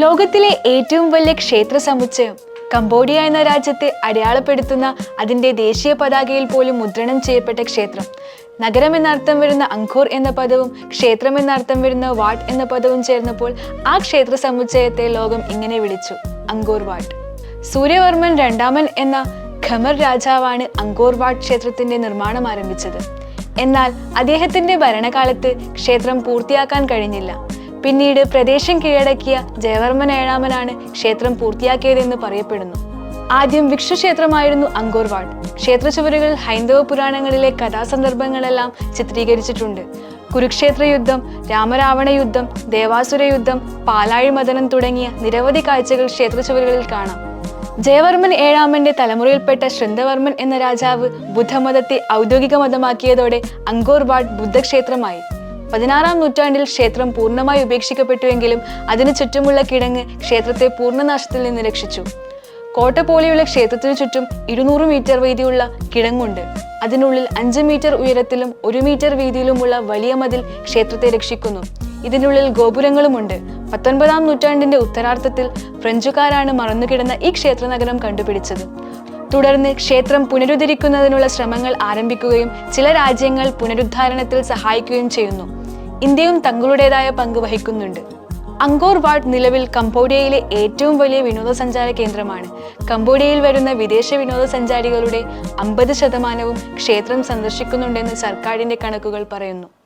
ലോകത്തിലെ ഏറ്റവും വലിയ ക്ഷേത്ര സമുച്ചയം കംബോഡിയ എന്ന രാജ്യത്തെ അടയാളപ്പെടുത്തുന്ന അതിൻ്റെ ദേശീയ പതാകയിൽ പോലും മുദ്രണം ചെയ്യപ്പെട്ട ക്ഷേത്രം. നഗരം എന്നർത്ഥം വരുന്ന അങ്കോർ എന്ന പദവും ക്ഷേത്രം എന്നർത്ഥം വരുന്ന വാട്ട് എന്ന പദവും ചേർന്നപ്പോൾ ആ ക്ഷേത്ര സമുച്ചയത്തെ ലോകം ഇങ്ങനെ വിളിച്ചു, അങ്കോർ വാട്ട്. സൂര്യവർമ്മൻ രണ്ടാമൻ എന്ന ഖമർ രാജാവാണ് അങ്കോർ വാട്ട് ക്ഷേത്രത്തിന്റെ നിർമ്മാണം ആരംഭിച്ചത്. എന്നാൽ അദ്ദേഹത്തിന്റെ ഭരണകാലത്ത് ക്ഷേത്രം പൂർത്തിയാക്കാൻ കഴിഞ്ഞില്ല. പിന്നീട് പ്രദേശം കീഴടക്കിയ ജയവർമ്മൻ ഏഴാമനാണ് ക്ഷേത്രം പൂർത്തിയാക്കിയതെന്ന് പറയപ്പെടുന്നു. ആദ്യം വിഷ്ണു ക്ഷേത്രമായിരുന്നു അങ്കോർ വാട്ട്. ക്ഷേത്ര ചുവരുകൾ ഹൈന്ദവ പുരാണങ്ങളിലെ കഥാസന്ദർഭങ്ങളെല്ലാം ചിത്രീകരിച്ചിട്ടുണ്ട്. കുരുക്ഷേത്ര യുദ്ധം, രാമരാവണ യുദ്ധം, ദേവാസുര യുദ്ധം, പാലാഴി മദനം തുടങ്ങിയ നിരവധി കാഴ്ചകൾ ക്ഷേത്ര ചുവരുകളിൽ കാണാം. ജയവർമ്മൻ ഏഴാമന്റെ തലമുറയിൽപ്പെട്ട ശൃന്ദവർമ്മൻ എന്ന രാജാവ് ബുദ്ധമതത്തെ ഔദ്യോഗിക മതമാക്കിയതോടെ അങ്കോർ വാട്ട് ബുദ്ധക്ഷേത്രമായി. 16-ാം നൂറ്റാണ്ടിൽ ക്ഷേത്രം പൂർണ്ണമായി ഉപേക്ഷിക്കപ്പെട്ടുവെങ്കിലും അതിനു ചുറ്റുമുള്ള കിടങ്ങ് ക്ഷേത്രത്തെ പൂർണ്ണനാശത്തിൽ നിന്ന് രക്ഷിച്ചു. കോട്ട പോലെയുള്ള ക്ഷേത്രത്തിനു ചുറ്റും 200 മീറ്റർ വീതിയുള്ള കിടങ്ങുണ്ട്. അതിനുള്ളിൽ 5 മീറ്റർ ഉയരത്തിലും 1 മീറ്റർ വീതിയിലുമുള്ള വലിയ മതിൽ ക്ഷേത്രത്തെ രക്ഷിക്കുന്നു. ഇതിനുള്ളിൽ ഗോപുരങ്ങളുമുണ്ട്. 19-ാം നൂറ്റാണ്ടിന്റെ ഉത്തരാർദ്ധത്തിൽ ഫ്രഞ്ചുകാരാണ് മറന്നുകിടന്ന ഈ ക്ഷേത്ര നഗരം കണ്ടുപിടിച്ചത്. തുടർന്ന് ക്ഷേത്രം പുനരുദ്ധരിക്കുന്നതിനുള്ള ശ്രമങ്ങൾ ആരംഭിക്കുകയും ചില രാജ്യങ്ങൾ പുനരുദ്ധാരണത്തിൽ സഹായിക്കുകയും ചെയ്യുന്നു. ഇന്ത്യയും തങ്ങളുടേതായ പങ്ക് വഹിക്കുന്നുണ്ട്. അങ്കോർ വാട്ട് നിലവിൽ കംബോഡിയയിലെ ഏറ്റവും വലിയ വിനോദസഞ്ചാര കേന്ദ്രമാണ്. കംബോഡിയയിൽ വരുന്ന വിദേശ വിനോദസഞ്ചാരികളുടെ 50% ക്ഷേത്രം സന്ദർശിക്കുന്നുണ്ടെന്ന് സർക്കാരിന്റെ കണക്കുകൾ പറയുന്നു.